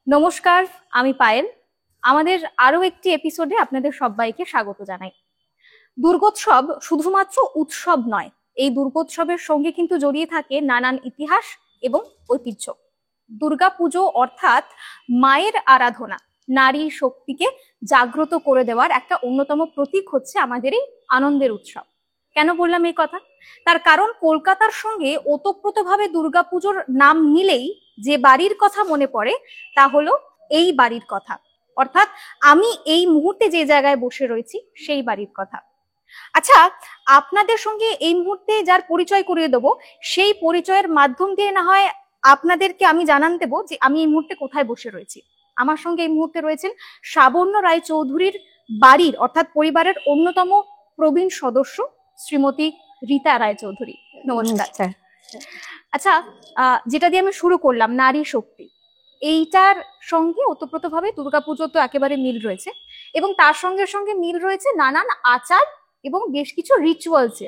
নমস্কার, আমি পায়েল। আমাদের আরো একটি এপিসোডে আপনাদের সবাইকে স্বাগত জানাই। দুর্গোৎসব শুধুমাত্র উৎসব নয়, এই দুর্গোৎসবের সঙ্গে কিন্তু জড়িয়ে থাকে নানান ইতিহাস এবং ঐতিহ্য। দুর্গাপুজো অর্থাৎ মায়ের আরাধনা, নারী শক্তিকে জাগ্রত করে দেওয়ার একটা অন্যতম প্রতীক হচ্ছে আমাদের এই আনন্দের উৎসব। কেন বললাম এই কথা? তার কারণ কলকাতার সঙ্গে ওতপ্রোতভাবে দুর্গাপুজোর নাম নিলেই যে বাড়ির কথা মনে পড়ে তা হলো এই বাড়ির কথা, অর্থাৎ আমি এই মুহূর্তে যে জায়গায় বসে রয়েছি সেই বাড়ির কথা। আচ্ছা, আপনাদের সঙ্গে এই মুহূর্তে যার পরিচয় করিয়ে দেবো, সেই পরিচয়ের মাধ্যম দিয়ে না হয় আপনাদেরকে আমি জানান দেবো যে আমি এই মুহূর্তে কোথায় বসে রয়েছি। আমার সঙ্গে এই মুহূর্তে রয়েছেন শ্রাবণ্য রায় চৌধুরীর বাড়ির অর্থাৎ পরিবারের অন্যতম প্রবীণ সদস্য শ্রীমতী রীতা রায় চৌধুরী। নমস্কার। আচ্ছা, যেটা দিয়ে আমি শুরু করলাম, নারী শক্তি, এইটার সঙ্গে ওতপ্রোতভাবে দুর্গাপুজো তো একেবারে মিল রয়েছে, এবং তার সঙ্গে সঙ্গে মিল রয়েছে নানান আচার এবং বেশ কিছু রিচুয়ালসে।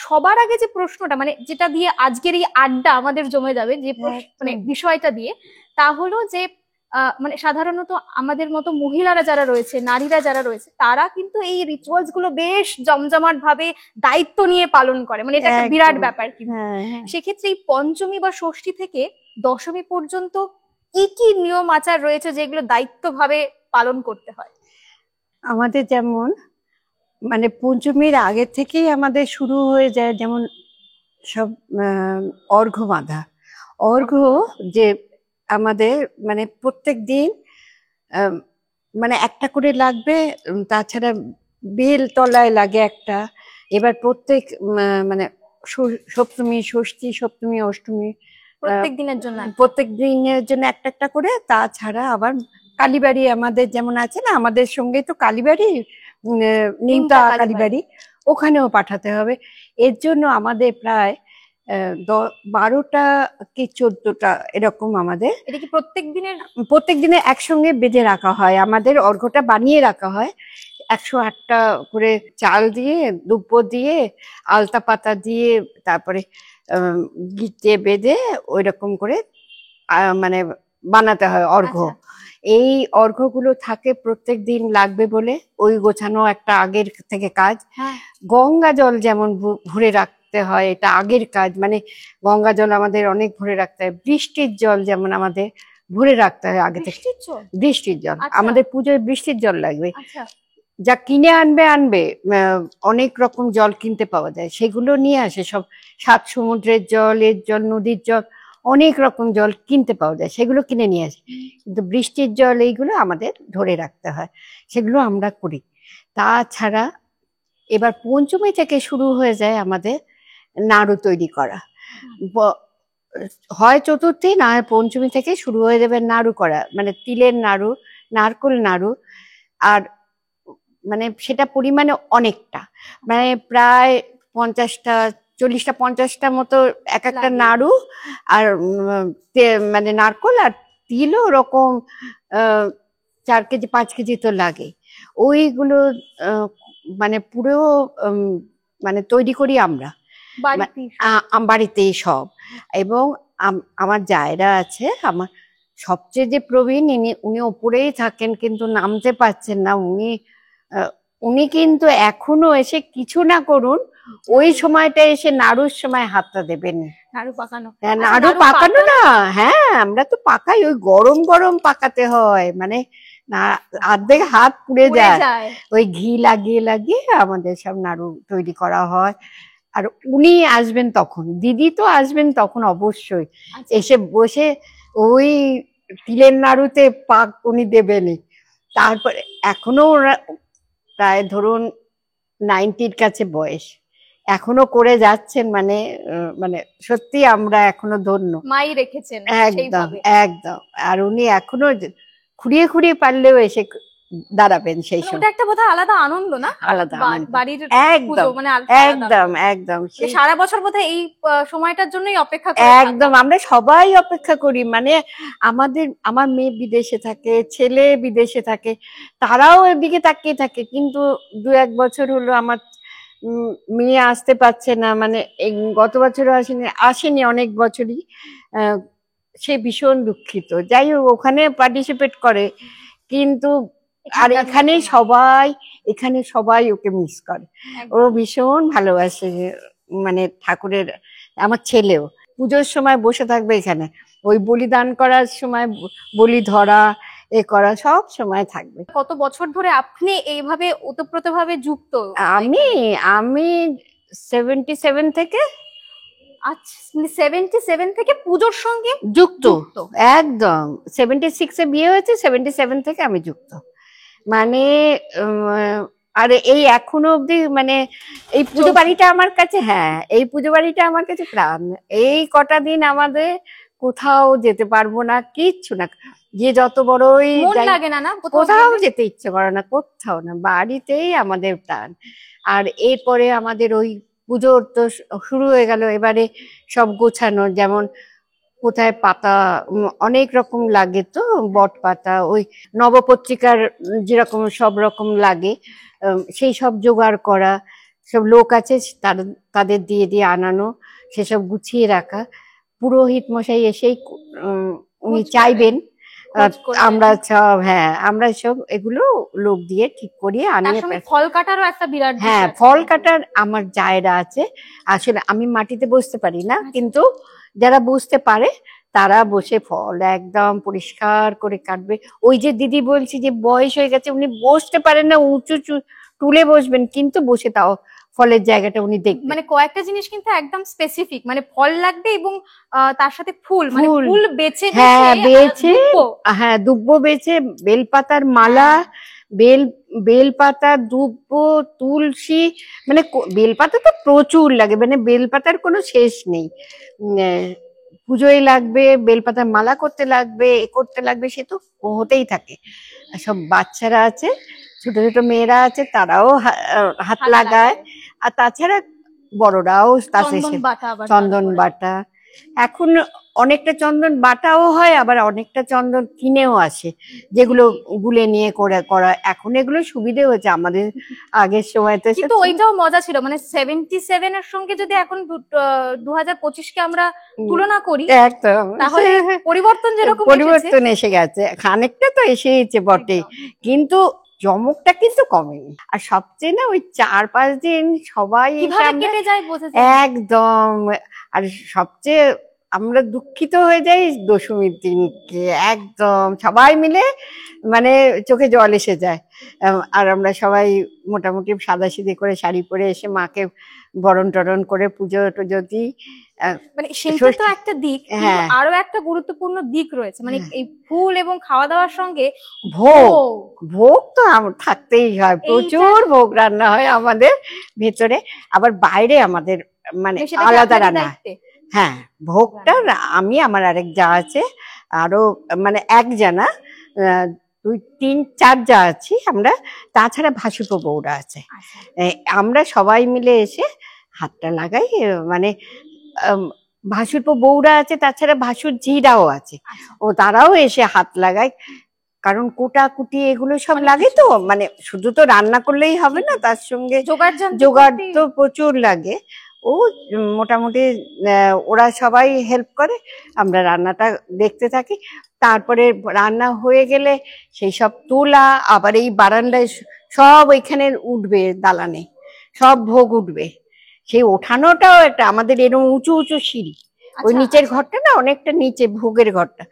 সবার আগে যে প্রশ্নটা, মানে যেটা দিয়ে আজকের এই আড্ডা আমাদের জমে যাবে, যে মানে বিষয়টা দিয়ে, তা হলো যে মানে সাধারণত আমাদের মতো মহিলারা যারা রয়েছে, নারীরা যারা রয়েছে, তারা কিন্তু এই রিচুয়ালস গুলো বেশ জমজমাট ভাবে দায়িত্ব নিয়ে পালন করে, মানে এটা একটা বিরাট ব্যাপার। কিন্তু সেক্ষেত্রে এই পঞ্চমী বা ষষ্ঠী থেকে দশমী পর্যন্ত কি কি নিয়ম আচার রয়েছে যেগুলো দায়িত্ব ভাবে পালন করতে হয়? আমাদের যেমন মানে পঞ্চমীর আগে থেকেই আমাদের শুরু হয়ে যায়, যেমন সব অর্ঘ্য বাঁধা। অর্ঘ্য যে আমাদের মানে প্রত্যেক দিন মানে একটা করে লাগবে, তাছাড়া বেল তলায় লাগে একটা। এবার প্রত্যেক মানে সপ্তমী, ষষ্ঠী, সপ্তমী, অষ্টমী প্রত্যেক দিনের জন্য একটা একটা করে। তাছাড়া আবার কালীবাড়ি আমাদের যেমন আছে না, আমাদের সঙ্গে তো কালীবাড়ি, নিমতা কালীবাড়ি, ওখানেও পাঠাতে হবে। এর জন্য আমাদের প্রায় 12টা কি 14টা এরকম আমাদের প্রত্যেক দিনের একসঙ্গে বেঁধে রাখা হয়। আমাদের অর্ঘ্যটা বানিয়ে রাখা হয় 108টা করে চাল দিয়ে, দুব্য দিয়ে, আলতা পাতা দিয়ে, তারপরে গিটে বেঁধে ওই রকম করে মানে বানাতে হয় অর্ঘ্য। এই অর্ঘ্যগুলো থাকে প্রত্যেক দিন লাগবে বলে ওই গোছানো একটা আগের থেকে কাজ। গঙ্গা জল যেমন ভরে রাখতে হয়, এটা আগের কাজ, মানে গঙ্গা জল আমাদের অনেক ভরে রাখতে হয়। বৃষ্টির জল যেমন আমাদের ভরে রাখতে হয় আগে থেকে। বৃষ্টির জল আমাদের পুজোয় বৃষ্টির জল লাগবে। যা কিনে আনবে অনেক রকম জল কিনতে পাওয়া যায়, সেগুলো নিয়ে আসে সব। 7 সমুদ্রের জল, এর জল, নদীর জল, অনেক রকম জল কিনতে পাওয়া যায়, সেগুলো কিনে নিয়ে আসে। কিন্তু বৃষ্টির জল এইগুলো আমাদের ধরে রাখতে হয়, সেগুলো আমরা করি। তাছাড়া এবার পঞ্চমী থেকে শুরু হয়ে যায় আমাদের নাড়ু তৈরি করা। হয় চতুর্থী না হয় পঞ্চমী থেকে শুরু হয়ে যাবে নাড়ু করা, মানে তিলের নাড়ু, নারকোল নাড়ু। আর মানে সেটা পরিমাণে অনেকটা, মানে প্রায় 50টা 40টা 50টা মতো এক একটা নাড়ু। আর মানে নারকোল আর তিলও ওরকম 4 কেজি 5 কেজি তো লাগে। ওইগুলো মানে পুরো মানে তৈরি করি আমরা বাড়িতেই সব। এবং আমার জায়রা আছে, আমার সবচেয়ে যে প্রবীণ, উনি ওপরেই থাকেন কিন্তু নামতে পারছেন না। উনি কিন্তু এখনো এসে কিছু না করুন, ওই সময়টা এসে নাড়ুর সময় হাতটা দেবেন। নাড়ু পাকানো, নাড়ু পাকানো না, হ্যাঁ আমরা তো পাকাই, ওই গরম গরম পাকাতে হয়, মানে অর্ধেক হাত পুড়ে যায়। ওই ঘি লাগিয়ে লাগিয়ে আমাদের সব নাড়ু তৈরি করা হয়। আর উনি আসবেন তখন, দিদি তো আসবেন তখন অবশ্যই, এসে বসে ওই তিলের নাড়ুতে পাক উনি দেবেনই। তারপরে এখনো ওরা প্রায় ধরুন 90-র কাছে বয়স, এখনো করে যাচ্ছেন। মানে মানে সত্যি আমরা এখনো ধন্য, মাই রেখেছেন একদম একদম। আর উনি এখনো খুঁড়িয়ে খুঁড়িয়ে পারলেও এসে দাঁড়াবেন সেই সময়। ওটা একটা বোধহয় আলাদা আনন্দ না, আলাদা বাড়ির একদম মানে একদম একদম। সারা বছর বোধহয় এই সময়টার জন্যই অপেক্ষা করি। একদম, আমরা সবাই অপেক্ষা করি। মানে আমার মেয়ে বিদেশে থাকে, ছেলে বিদেশে থাকে, তারাও এদিকে তাকিয়ে থাকে। কিন্তু 2-1 বছর হলো আমার মেয়ে আসতে পারছে না, মানে গত বছরও আসেনি অনেক বছরই। সে ভীষণ দুঃখিত। যাই হোক, ওখানে পার্টিসিপেট করে, কিন্তু আর এখানে সবাই ওকে মিস করে। ও ভীষণ ভালোবাসে মানে ঠাকুরের। আমার ছেলেও পুজোর সময় বসে থাকবে এখানে, ওই বলিদান করার সময় বলি ধরা এ করা সব সময় থাকবে। কত বছর ধরে আপনি এইভাবে ওতপ্রোতভাবে যুক্ত? আমি 77 থেকে। আচ্ছা, 77 থেকে পুজোর সঙ্গে যুক্ত একদম। 76-এ বিয়ে হয়েছে, 77 থেকে আমি যুক্ত। মানে আর এই এখনো অব্দি মানে এই পুজো বাড়িটা আমার কাছে, হ্যাঁ এই পুজো বাড়িটা আমার কাছে প্রাণ। এই কটা দিন আমাদের কোথাও যেতে পারবো না, কিচ্ছু না, যে যত বড়ই লাগে না, কোথাও যেতে ইচ্ছে করে না, কোথাও না, বাড়িতেই আমাদের প্রাণ। আর এরপরে আমাদের ওই পুজোর তো শুরু হয়ে গেল, এবারে সব গোছানো, যেমন কোথায় পাতা অনেক রকম লাগে, তো বট পাতা, ওই নবপত্রিকার যেরকম সব রকম লাগে, সেই সব জোগাড় করা, সব লোক আছে তাদের দিয়ে দিয়ে আনানো, সেসব গুছিয়ে রাখা। পুরোহিত মশাই এসেই উনি চাইবেন আমরা সব, হ্যাঁ আমরা সব এগুলো লোক দিয়ে ঠিক করিয়ে আনিয়ে। ফল কাটারও একটা বিরাট, হ্যাঁ ফল কাটার আমার জায়গা আছে। আসলে আমি মাটিতে বসতে পারি না, কিন্তু যারা বসতে পারে তারা বসে ফল একদম পরিষ্কার করে কাটবে। ওই যে দিদি বলছি যে বয়স হয়ে গেছে, উনি বসতে পারেন না, উঁচু টুলে বসবেন, কিন্তু বসে তাও ফলের জায়গাটা উনি দেখবেন। মানে কয়েকটা জিনিস কিন্তু একদম স্পেসিফিক, মানে ফল লাগবে এবং তার সাথে ফুল, মানে ফুল বেছে, হ্যাঁ দুব্বো বেছে, বেলপাতার মালা, বেলপাতা, দুব্ব, তুলসী, মানে বেলপাতা তো প্রচুর লাগে, মানে বেলপাতার কোনো শেষ নেই। পুজোয় লাগবে, বেলপাতার মালা করতে লাগবে, করতে লাগবে, সে তো হতেই থাকে। সব বাচ্চারা আছে, ছোট ছোট মেয়েরা আছে, তারাও হাত লাগায়। আর তাছাড়া বড়রাও চন্দন বাটা। এখন অনেকটা চন্দন বাটাও হয়, আবার অনেকটা চন্দন কিনেও আসে, যেগুলো গুলে নিয়ে করা। এখন এগুলো সুবিধে হয়েছে, আমাদের আগের সময়তে কিন্তু ওইটাও মজা ছিল। মানে 77 এর সঙ্গে যদি এখন 2025-কে আমরা তুলনা করি, একদম তাহলে পরিবর্তন এসে গেছে, খানিকটা তো এসেছে বটে, কিন্তু চমকটা কিন্তু কমেনি। আর সবচেয়ে না ওই 4-5 দিন সবাই কেটে যায় একদম। আর সবচেয়ে আমরা দুঃখিত হয়ে যাই দশমীর দিনকে, একদম সবাই মিলে মানে চোখে জল এসে যায়। আর আমরা সবাই মোটামুটি সাদাসিধে করে শাড়ি পরে এসে মাকে বরণ টরণ করে পুজো টুজো দিই। মানে সেটা তো একটা দিক, আরো একটা গুরুত্বপূর্ণ দিক রয়েছে, মানে এই ফুল এবং খাওয়া দাওয়ার সঙ্গে ভোগ তো থাকতেই হয়, প্রচুর ভোগ রান্না হয় আমাদের ভেতরে, আবার বাইরে আমাদের মানে আলাদা রান্না। হ্যাঁ ভোগটা আমি, আমার আরেক যা আছে, আরো মানে এক জানা 2-3-4 যা আছি আমরা, তাছাড়া ভাসুরপো বউরা আছে। আমরা সবাই মিলে এসে হাতটা লাগাই, মানে ভাসুরপো বউরা আছে, তাছাড়া ভাসুর ঝিরাও আছে, ও তারাও এসে হাত লাগায়। কারণ কোটাকুটি এগুলো সব লাগে, তো মানে শুধু তো রান্না করলেই হবে না, তার সঙ্গে জোগাড় তো প্রচুর লাগে। ও মোটামুটি ওরা সবাই হেল্প করে, আমরা রান্নাটা দেখতে থাকি। তারপরে রান্না হয়ে গেলে সেই সব তোলা, আবার এই বারান্দায় সব ওইখানে উঠবে, দালানে সব ভোগ উঠবে, সেই ওঠানোটাও একটা আমাদের এরকম উঁচু উঁচু সিঁড়ি। ওই নিচের ঘরটা না অনেকটা নিচে, ভোগের ঘরটা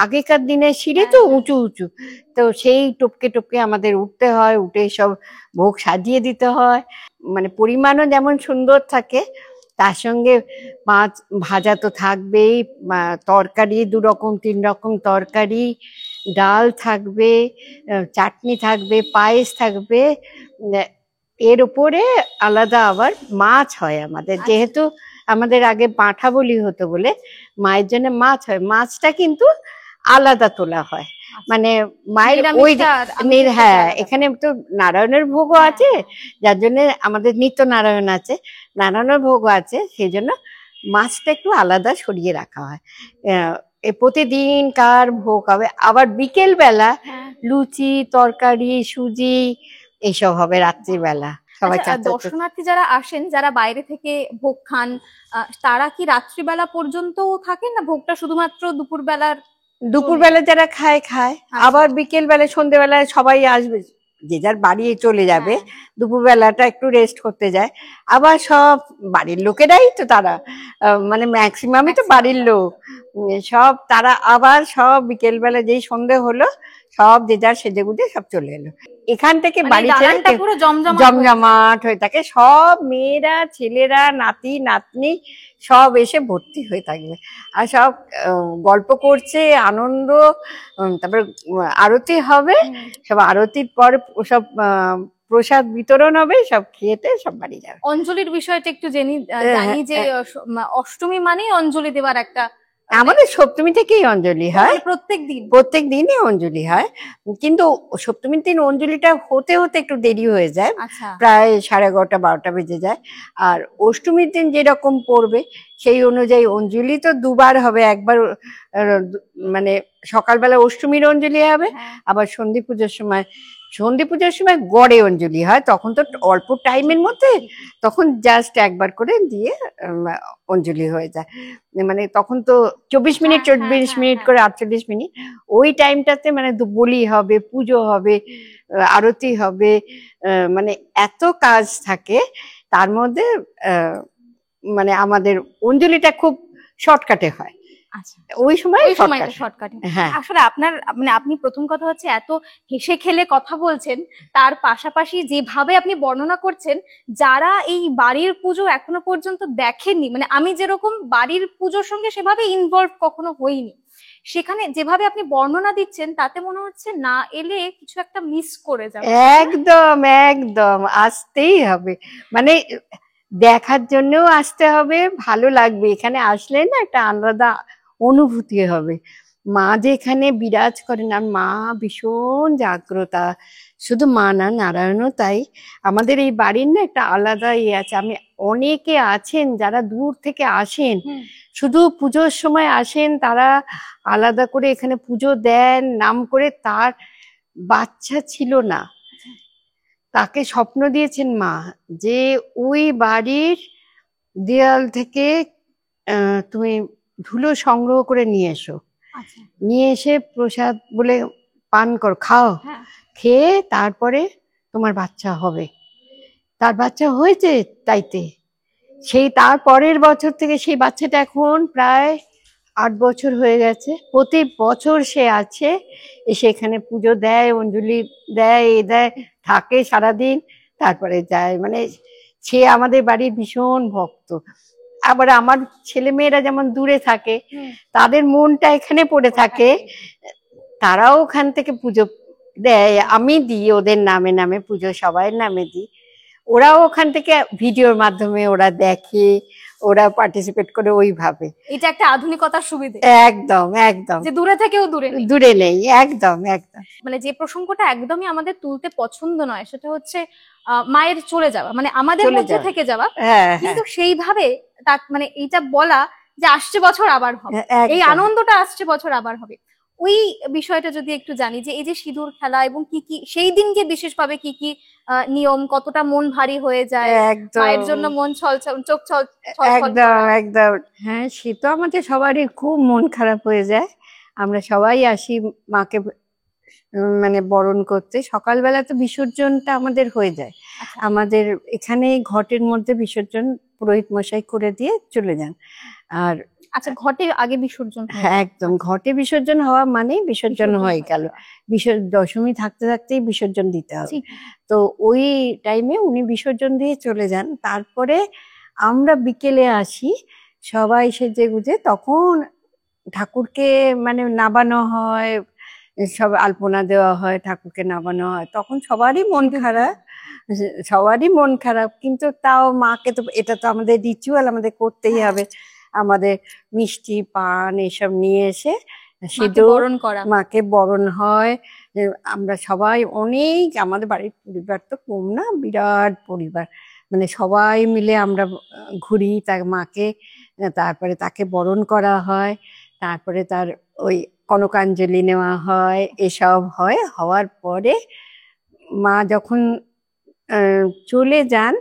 আগেকার দিনে সিঁড়ি তো উঁচু উঁচু, তো সেই টপকে টপকে আমাদের উঠতে হয়, উঠে সব ভোগ সাজিয়ে দিতে হয়। মানে পরিমাণও যেমন সুন্দর থাকে, তার সঙ্গে মাছ ভাজা তো থাকবেই, তরকারি 2 রকম 3 রকম তরকারি, ডাল থাকবে, চাটনি থাকবে, পায়েস থাকবে, এর উপরে আলাদা আবার মাছ হয় আমাদের। যেহেতু আমাদের আগে পাঁঠা বলি হতো বলে মায়ের জন্য মাছ হয়, মাছটা কিন্তু আলাদা তোলা হয়। মানে মায়ের ওই হ্যাঁ এখানে তো নারায়ণের ভোগও আছে, যার জন্য আমাদের নিত্য নারায়ণ আছে, নারায়ণের ভোগও আছে, সেই জন্য মাছটা একটু আলাদা সরিয়ে রাখা হয়। প্রতিদিন কার ভোগ হবে। আবার বিকেল বেলা লুচি তরকারি সুজি এইসব হবে রাত্রিবেলা। সবাই আচ্ছা, চাচা দর্শনার্থী যারা আসেন, যারা বাইরে থেকে ভোগ খান, তারা কি রাত্রিবেলা পর্যন্ত থাকেন, না ভোগটা শুধুমাত্র দুপুরবেলার? দুপুরবেলা যারা খায় খায়, আচ্ছা। আবার বিকেল বেলা সন্ধ্যেবেলায় সবাই আসবে, যে যার বাড়ি চলে যাবে। হ্যাঁ। দুপুরবেলাটা একটু রেস্ট করতে যায়। আবার সব বাড়ির লোকেরাই তো তারা, মানে ম্যাক্সিমামই তো বাড়ির লোক, সব তারা আবার সব বিকেল বেলা যেই সন্ধে হলো সব যে যার সেজেগুজে সব চলে এলো। এখান থেকে মানে বাড়ি ছেড়ে দালানটা পুরো জমজমাট জমজমাট হয়ে থাকে, সব মেয়েরা ছেলেরা নাতি নাতনি সব এসে ভর্তি হয়ে থাকবে। আর সব গল্প করছে, আনন্দ। তারপরে আরতি হবে, সব আরতির পর সব প্রসাদ বিতরণ হবে, সব খেয়েতে সব বাড়ি যাবে। অঞ্জলির বিষয়টা একটু জানি যে অষ্টমী মানেই অঞ্জলি দেওয়ার একটা, আমাদের সপ্তমী থেকেই অঞ্জলি হয়, প্রত্যেক দিনই অঞ্জলি হয়। কিন্তু সপ্তমীর দিন অঞ্জলিটা হতে হতে একটু দেরি হয়ে যায়, প্রায় 11:30 12টা বেজে যায়। আর অষ্টমীর দিন যেরকম পড়বে সেই অনুযায়ী অঞ্জলি তো দুবার হবে, একবার মানে সকালবেলা অষ্টমীর অঞ্জলি হবে, আবার সন্ধি পুজোর সময় গড়ে অঞ্জলি হয়। তখন তো অল্প টাইমের মধ্যে, তখন জাস্ট একবার করে দিয়ে অঞ্জলি হয়ে যায়। মানে তখন তো 24 মিনিট 24 মিনিট করে 48 মিনিট, ওই টাইমটাতে মানে বলি হবে, পুজো হবে, আরতি হবে, মানে এত কাজ থাকে তার মধ্যে। মানে আমাদের অঞ্জলিটা খুব শর্টকাটে হয়। আচ্ছা, ওই সময়টা শর্টকাটে। হ্যাঁ, আসলে আপনার মানে আপনি প্রথম কথা হচ্ছে এত হেসে খেলে কথা বলছেন, তার পাশাপাশি যেভাবে আপনি বর্ণনা করছেন, যারা এই বাড়ির পুজো এখনো পর্যন্ত দেখেননি, মানে আমি যেরকম বাড়ির পুজোর সঙ্গে সেভাবে ইনভলভ কখনো হইনি, সেখানে যেভাবে আপনি বর্ণনা দিচ্ছেন তাতে মনে হচ্ছে না এলে কিছু একটা মিস করে যাবে। একদম একদম আসতেই হবে, মানে দেখার জন্যও আসতে হবে, ভালো লাগবে। এখানে আসলে না একটা আলাদা অনুভূতি হবে। মা যে এখানে বিরাজ করেন, আর মা ভীষণ জাগ্রতা, শুধু মা না, নারায়ণও তাই। আমাদের এই বাড়ির না একটা আলাদা ইয়ে আছে। আমি অনেকে আছেন যারা দূর থেকে আসেন, শুধু পুজোর সময় আসেন, তারা আলাদা করে এখানে পুজো দেন নাম করে। তার বাচ্চা ছিল না, তাকে স্বপ্ন দিয়েছেন মা যে ওই বাড়ির দেয়াল থেকে তুমি ধুলো সংগ্রহ করে নিয়ে এসো, নিয়ে এসে প্রসাদ বলে পান কর, খাও, খেয়ে তারপরে তোমার বাচ্চা হবে। তার বাচ্চা হয়েছে, তাইতে সেই তার পরের বছর থেকে সেই বাচ্চাটা এখন প্রায় 8 বছর হয়ে গেছে। প্রতি বছর সে আছে, এসে এখানে পুজো দেয়, অঞ্জলি দেয়, দেয়, থাকে সারাদিন, তারপরে যায়। মানে সে আমাদের বাড়ির ভীষণ ভক্ত। আবার আমার ছেলে মেয়েরা যেমন দূরে থাকে, তাদের মনটা এখানে পড়ে থাকে, তারাও ওখান থেকে পুজো দেয়, আমি দিই ওদের নামে নামে পুজো, সবাই নামে দিই। ওরাও ওখান থেকে ভিডিওর মাধ্যমে ওরা দেখে, ওরা পার্টিসিপেট করে ওইভাবে। এটা একটা আধুনিকতার সুবিধা। একদম একদম, যে দূরে থেকেও দূরে নেই। একদম একদম, মানে যে প্রসঙ্গটা একদমই আমাদের তুলতে পছন্দ নয় সেটা হচ্ছে মায়ের চলে যাওয়া, মানে আমাদের মধ্যে থেকে যাওয়া। কিন্তু সেইভাবে মানে এইটা বলা যে আসছে বছর আবার হবে, এই আনন্দটা আসছে বছর আবার হবে, ওই বিষয়টা যদি একটু জানি যে এই যে সিঁদুর খেলা এবং কি কি সেই দিনকে বিশেষভাবে কি কি নিয়ম, কতটা মন ভারী হয়ে যায়, মায়ের জন্য মন চোখ ছল। একদম একদম, হ্যাঁ, সে তো আমাদের সবারই খুব মন খারাপ হয়ে যায়। আমরা সবাই আসি মাকে মানে বরণ করতে। সকালবেলা তো বিসর্জনটা আমাদের হয়ে যায়, আমাদের এখানে ঘটের মধ্যে বিসর্জন পুরোহিত মশাই করে দিয়ে চলে যান। আর আচ্ছা, ঘটে আগে বিসর্জন? হ্যাঁ, একদম, ঘটে বিসর্জন হওয়া মানে বিসর্জন হয়ে গেল। দশমী থাকতে থাকতেই বিসর্জন দিতে হবে। তো ওই টাইমে উনি বিসর্জন দিয়ে চলে যান। তারপরে আমরা বিকেলে আসি সবাই সেজে গুজে, তখন ঠাকুরকে মানে নামানো হয়, সব আলপনা দেওয়া হয়, ঠাকুরকে নামানো হয়। তখন সবারই মন খারাপ, কিন্তু তাও মাকে তো, এটা তো আমাদের রিচুয়াল, আমাদের করতেই হবে। আমাদের মিষ্টি পান এসব নিয়ে এসে সিঁদুর মাকে বরণ হয়। আমরা সবাই অনেক, আমাদের বাড়ির পরিবার তো কম না, বিরাট পরিবার, মানে সবাই মিলে আমরা ঘুরি তার মাকে। তারপরে তাকে বরণ করা হয়, তারপরে তার ওই কনকাঞ্জলি নেওয়া হয়, এসব হয়। হওয়ার পরে মা যখন চলে যান,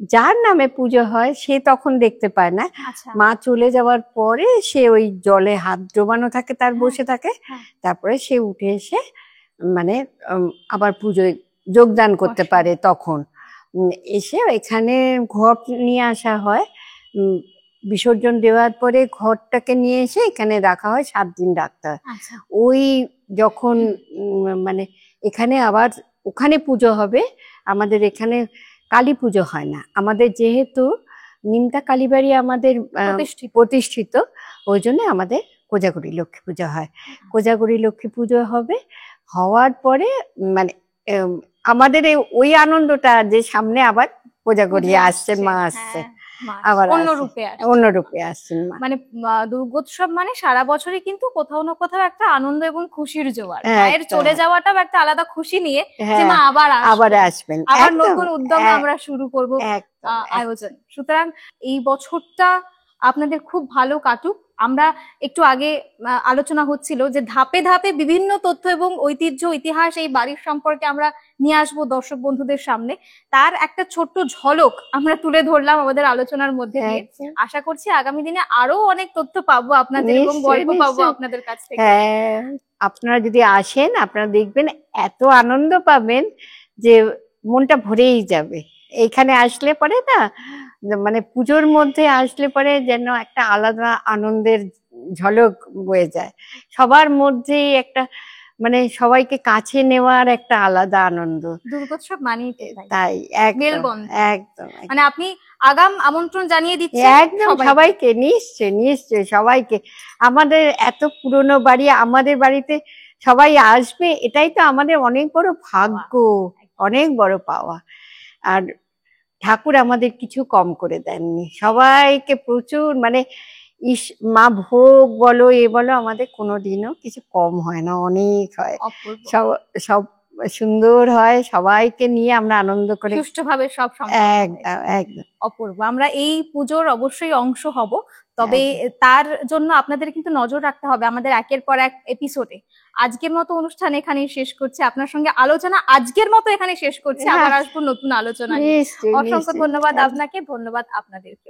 যার নামে পুজো হয় সে তখন দেখতে পায় না। আচ্ছা মা চলে যাওয়ার পরে সে ওই জলে হাত ডোবানো থাকে, তার হ্যাঁ, বসে থাকে, হ্যাঁ। তারপরে সে উঠে এসে মানে আবার পুজোয় যোগদান করতে বসে। পারে। তখন এসে এখানে ঘট নিয়ে আসা হয়, বিসর্জন দেওয়ার পরে ঘরটাকে নিয়ে এসে এখানে রাখা হয়, 7 দিন রাখতে হয়। আচ্ছা ওই যখন মানে এখানে আবার ওখানে পুজো হবে, আমাদের এখানে কালী পুজো হয় না আমাদের, যেহেতু নিমতা কালীবাড়ি আমাদের প্রতিষ্ঠিত। প্রতিষ্ঠিত, ওই জন্য আমাদের কোজাগরী লক্ষ্মী পুজো হয়। কোজাগরী লক্ষ্মী পুজো হবে, হওয়ার পরে মানে আমাদের ওই আনন্দটা যে সামনে আবার কোজাগরী পুজো আসছে, মা আসছে, হ্যাঁ, মা আবার অন্য আসছে, রূপে আসছে। অন্য রূপে আসছেন মা। মানে দুর্গোৎসব মানে সারা বছরই কিন্তু কোথাও না কোথাও একটা আনন্দ এবং খুশির জোয়ার। মায়ের একটা চলে যাওয়াটাও একটা আলাদা খুশি নিয়ে যে হ্যাঁ, মা আবার আবার আসবেন, আসবেন, আবার একদম নতুন উদ্যমে এক- আমরা শুরু করব একদম আয়োজন। সুতরাং এই বছরটা আপনাদের খুব ভালো কাটুক। আমরা একটু আগে আলোচনা হচ্ছিল যে ধাপে ধাপে বিভিন্ন তথ্য এবং ঐতিহ্য ইতিহাস এই বাড়ির সম্পর্কে আমরা নিয়ে আসবো দর্শক বন্ধুদের সামনে। তার একটা ছোট্ট ঝলক আমরা তুলে ধরলাম আমাদের আলোচনার মধ্যে দিয়ে। একদম। আশা করছি আগামী দিনে আরো অনেক তথ্য পাবো আপনাদের এবং নিশ্চয়ই, গল্প পাবো নিশ্চয়ই। আপনাদের কাছ থেকে। হ্যাঁ, আপনারা যদি আসেন আপনারা দেখবেন এত আনন্দ পাবেন যে মনটা ভরেই যাবে। এইখানে আসলে পরে না, মানে পুজোর মধ্যে আসলে পরে যেন একটা আলাদা আনন্দের ঝলক বয়ে যায় সবার মধ্যেই, একটা মানে সবাইকে কাছে নেওয়ার একটা আলাদা আনন্দ। দুর্গোৎসব মানেই তো তাই। তাই একদম মেলবন্ধন। একদম মানে আপনি আগাম আমন্ত্রণ জানিয়ে দিচ্ছেন একদম সবাইকে। সবাইকে, নিশ্চয় নিশ্চয় সবাইকে। আমাদের এত পুরনো বাড়ি, আমাদের বাড়িতে সবাই আসবে, এটাই তো আমাদের অনেক বড় ভাগ্য, অনেক বড় পাওয়া। আর ঠাকুর আমাদের কিছু কম করে দেননি, সবাইকে প্রচুর মানে মা ভোগ বলো এ বলো আমাদের কোনোদিনও কিছু কম হয় না, অনেক হয়। অপূর্ব। সব সব সুন্দর হয়, সবাইকে নিয়ে আমরা আনন্দ করে। সুষ্ঠুভাবে সব সম্পন্ন হয়। একদম একদম অপূর্ব। আমরা এই পুজোর অবশ্যই অংশ হব, তবে তার জন্য আপনাদের কিন্তু নজর রাখতে হবে আমাদের একের পর এক এপিসোডে। আজকের মতো অনুষ্ঠান এখানেই শেষ করছি, আপনার সঙ্গে আলোচনা আজকের মতো এখানে শেষ করছি, আবার আসবো নতুন আলোচনা নিয়ে। নিশ্চয়ই অসংখ্য নিশ্চয়ই। ধন্যবাদ আপনাকে, ধন্যবাদ আপনাদেরকেও।